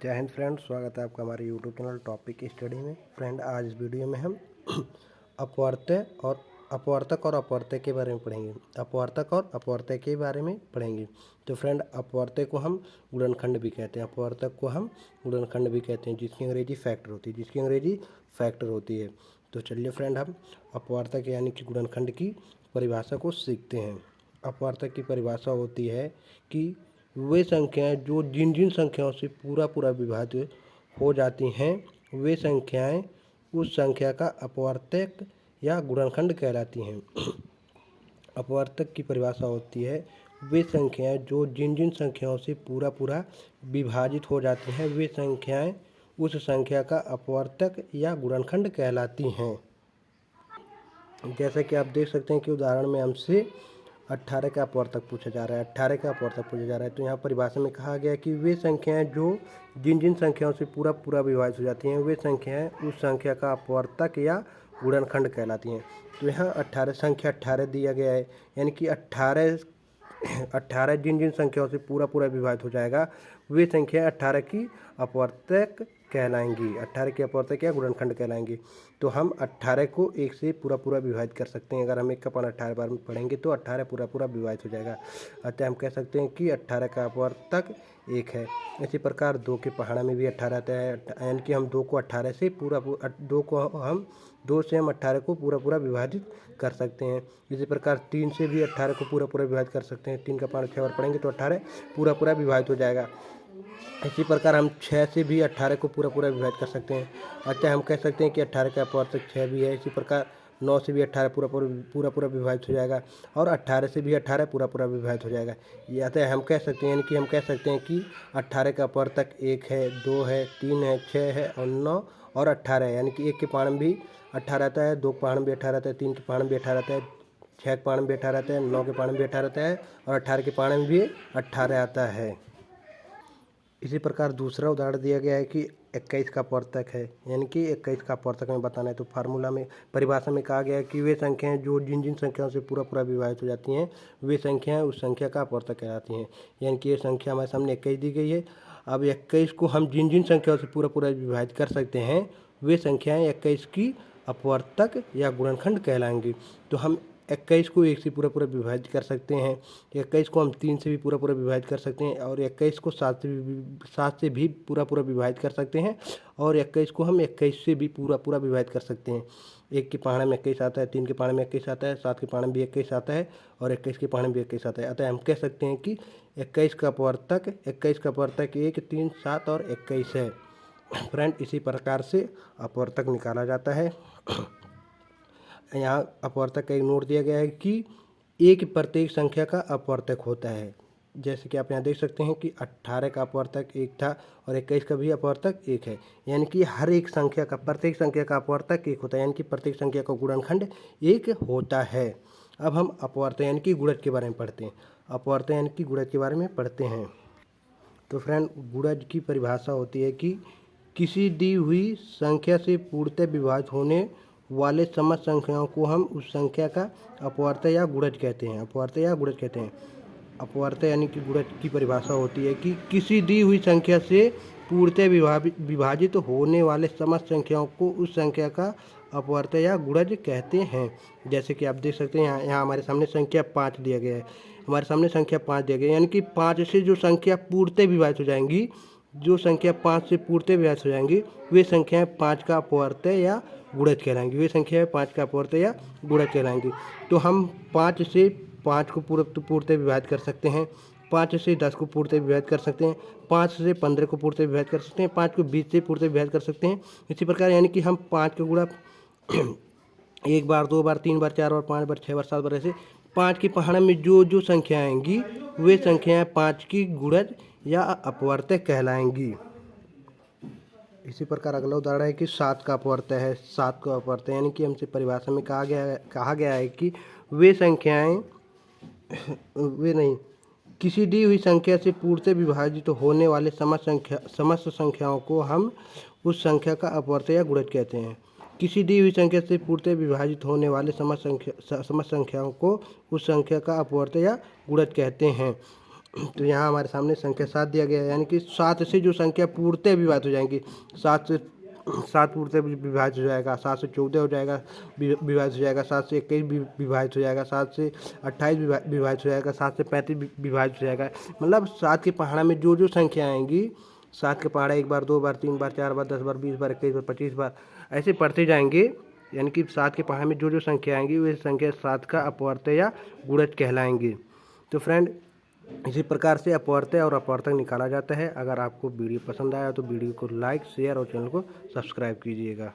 जय हिंद फ्रेंड, स्वागत है आपका हमारे यूट्यूब चैनल टॉपिक स्टडी में। फ्रेंड, आज इस वीडियो में हम अपवर्तक और अपवर्तक के बारे में पढ़ेंगे। अपवर्तक और अपवर्तक के बारे में पढ़ेंगे। तो फ्रेंड, अपवर्तक को हम गुणनखंड भी कहते हैं, अपवर्तक को हम गुणनखंड भी कहते हैं, जिसकी अंग्रेजी फैक्टर होती है। तो चलिए फ्रेंड, हम अपवर्तक यानी कि गुणनखंड की परिभाषा को सीखते हैं। अपवर्तक की परिभाषा होती है कि वे संख्याएं जो जिन जिन संख्याओं से पूरा विभाजित हो जाती हैं, वे संख्याएं उस संख्या का अपवर्तक या गुणनखंड कहलाती हैं। अपवर्तक की परिभाषा होती है वे संख्याएं जो जिन जिन संख्याओं से पूरा विभाजित हो जाती हैं, वे संख्याएं उस संख्या का अपवर्तक या गुणनखंड कहलाती हैं। जैसे कि आप देख सकते हैं कि उदाहरण में हमसे 18 का अपवर्तक पूछा जा रहा है। 18 का अपवर्तक पूछा जा रहा है, तो यहाँ परिभाषा में कहा गया कि वे संख्याएं जो जिन जिन संख्याओं से पूरा विभाजित हो जाती हैं, वे संख्याएं उस संख्या का अपवर्तक या गुणनखंड कहलाती हैं। तो यहाँ 18 दिया गया है, यानी कि 18 जिन जिन संख्याओं से पूरा विभाजित हो जाएगा, वे संख्या 18 की अपवर्तक कहलाएंगी, 18 के अपवर्तक या गुणनखंड कहलाएंगी। तो हम 18 को 1 से पूरा विभाजित कर सकते हैं। अगर हम 1 का पान 18 बार में पढ़ेंगे तो 18 पूरा विभाजित हो जाएगा। अतः हम कह सकते हैं कि 18 का अपवर्तक 1 है। इसी प्रकार 2 के पहाड़ा में भी 18 आता है, यानी कि हम 2 को 18 से दो से हम 18 को पूरा विभाजित कर सकते हैं। इसी प्रकार 3 से भी 18 को पूरा विभाजित कर सकते हैं। 3 का पान 6 बार पढ़ेंगे तो 18 पूरा विभाजित हो जाएगा। इसी प्रकार हम 6 से भी 18 को पूरा विभाजित कर सकते हैं। अतः हम कह सकते हैं कि 18 का अपवर्तक 6 भी है। इसी प्रकार 9 से भी 18 पूरा विभाजित हो जाएगा, और 18 से भी 18 पूरा विभाजित हो जाएगा। अतः हम कह सकते हैं कि 18 का अपवर्तक 1 है, 2 है, 3 है, 6 है और 9 और 18 है। यानी कि 1 के पाण में भी 18 आता है, 2 के पाण में भी 18 आता है, 3 के पाण में भी 18 आता है, 6 के पाण में भी 18 आता है, 9 के पाण में भी 18 आता है और 18 के पाण में भी 18 आता है। इसी प्रकार दूसरा उदाहरण दिया गया है कि 21 का अपवर्तक है, यानी कि 21 का अपवर्तक हमें बताना है। तो फार्मूला में परिभाषा में कहा गया है कि वे संख्याएं जो जिन जिन संख्याओं से पूरा विभाजित हो जाती हैं, वे संख्याएं उस संख्या का अपवर्तक कहलाती हैं। यानी कि ये संख्या हमारे सामने 21 दी गई है। अब 21 को हम जिन जिन संख्याओं से पूरा विभाजित कर सकते हैं, वे संख्याएँ 21 की अपवर्तक या गुणनखंड कहलाएंगी। तो हम 21 को 1 से पूरा विभाजित कर सकते हैं, 21 को हम 3 से भी पूरा विभाजित कर सकते हैं, और 21 को 7 से भी पूरा विभाजित कर सकते हैं, और 21 को हम 21 से भी पूरा विभाजित कर सकते हैं। 1 के पहाड़े में 21 आता है, 3 के पहाड़े में 21 आता है, 7 के पहाड़े में भी 21 आता है और 21 के पहाड़े में भी 21 आता है। अतः हम कह सकते हैं कि 21 का अपवर्तक 1, 3, 7 और 21 है। फ्रेंड, इसी प्रकार से अपवर्तक निकाला जाता है। यहाँ अपवर्तक का एक नोट दिया गया है कि एक प्रत्येक संख्या का अपवर्तक होता है। जैसे कि आप यहाँ देख सकते हैं कि 18 का अपवर्तक 1 था और 21 का भी अपवर्तक 1 है। यानी कि हर एक संख्या का, प्रत्येक संख्या का अपवर्तक 1 होता है, यानी कि प्रत्येक संख्या का गुणनखंड 1 होता है। अब हम अपवर्तक यानी कि गुणज के बारे में पढ़ते हैं। अपवर्तक यानी कि गुणज के बारे में पढ़ते हैं। तो फ्रेंड, गुणज की परिभाषा होती है कि किसी दी हुई संख्या से पूर्णतः विभाजित होने वाले समस्त संख्याओं को हम उस संख्या का अपवर्तक या गुणज कहते हैं। अपवर्तक यानी कि गुणज की परिभाषा होती है कि किसी दी हुई संख्या से पूर्णतः विभाजित होने वाले समस्त संख्याओं को उस संख्या का अपवर्तक या गुणज कहते हैं। जैसे कि आप देख सकते हैं यहाँ हमारे सामने संख्या 5 दिया गया है। यानी कि 5 से जो संख्या पूर्णतः विभाजित हो जाएंगी, वे संख्याएं 5 का अपवर्तक या गुणज कहलाएंगी। तो हम 5 से 5 को पूर्णतः विभाजित कर सकते हैं, 5 से 10 को पूर्णतः विभाजित कर सकते हैं, 5 से 15 को पूर्णतः विभाजित कर सकते हैं, 5 को 20 से पूर्णतः विभाजित कर सकते हैं। इसी प्रकार यानी कि हम 5 का गुणा 1 बार, 2 बार, 3 बार, 4 बार, 5 बार, 6 बार, 7 बार, ऐसे 5 के पहाड़े में जो संख्या आएंगी, वे संख्याएं 5 की गुणज या अपवर्तक कहलाएंगी। इसी प्रकार अगला उदाहरण है कि 7 का अपवर्तक है। 7 का अपवर्तक यानी कि हमसे परिभाषा में कहा गया है कि किसी दी हुई संख्या से पूर्णतः विभाजित होने वाले समस्त संख्याओं को हम उस संख्या का अपवर्तक या गुणज कहते हैं। किसी दी हुई संख्या से पूर्णतः विभाजित होने वाले समस्त संख्याओं को उस संख्या का अपवर्तक या गुणज कहते हैं। तो यहाँ हमारे सामने संख्या 7 दिया गया है, यानी कि 7 से जो संख्या पूर्णतः विभाजित हो जाएंगी, 7 पूर्णतः विभाजित हो जाएगा, 7 से 14 हो जाएगा, विभाजित हो जाएगा, 7 से 21 विभाजित हो जाएगा, 7 से 28 विभाजित हो जाएगा, 7 से 35 विभाजित हो जाएगा। मतलब 7 के पहाड़ा में जो जो संख्या आएंगी, 7 के पहाड़ा 1 बार 2 बार 3 बार 4 बार 10 बार 20 बार 21 बार 25 बार ऐसे पढ़ते जाएंगे। यानी कि 7 के पहाड़े में जो जो संख्या आएंगी वे संख्या 7 का अपवर्त्य या गुणज कहलाएंगे। तो फ्रेंड, इसी प्रकार से अपवर्त्य और अपवर्तक निकाला जाता है। अगर आपको वीडियो पसंद आया तो वीडियो को लाइक, शेयर और चैनल को सब्सक्राइब कीजिएगा।